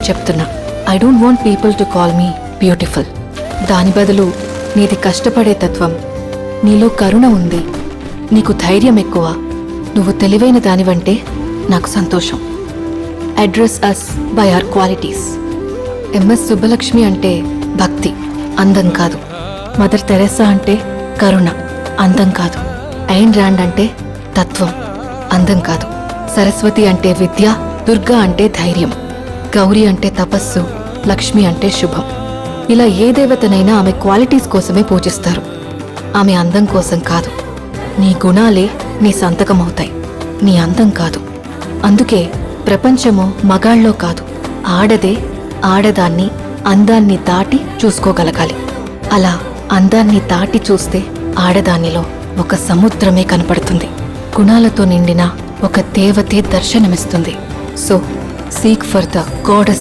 చెప్తున్నా. I don't want people to call me beautiful. దాని బదులు నీది కష్టపడే తత్వం, నీలో కరుణ ఉంది, నీకు ధైర్యం ఎక్కువ, నువ్వు తెలివైన దానివంటే నాకు సంతోషం. Address us by our qualities. MS Subbulakshmi అంటే భక్తి, అందం కాదు. మదర్ తెరెసా అంటే కరుణ, అందం కాదు. ఐన్ ర్యాండ్ అంటే తత్వం, అందం కాదు. సరస్వతి అంటే విద్య, దుర్గా అంటే ధైర్యం, గౌరీ అంటే తపస్సు, లక్ష్మి అంటే శుభం. ఇలా ఏ దేవతనైనా ఆమె క్వాలిటీస్ కోసమే పూజిస్తారు, ఆమె అందం కోసం కాదు. నీ గుణాలే నీ సంతకమవుతాయి, నీ అందం కాదు. అందుకే ప్రపంచము మగాళ్ళలో కాదు, ఆడదే ఆడదాన్ని అందాన్ని దాటి చూసుకోగలగాలి. అలా అందాన్ని దాటి చూస్తే ఆడదానిలో ఒక సముద్రమే కనపడుతుంది, గుణాలతో నిండిన ఒక దేవతే దర్శనమిస్తుంది. So seek for the goddess.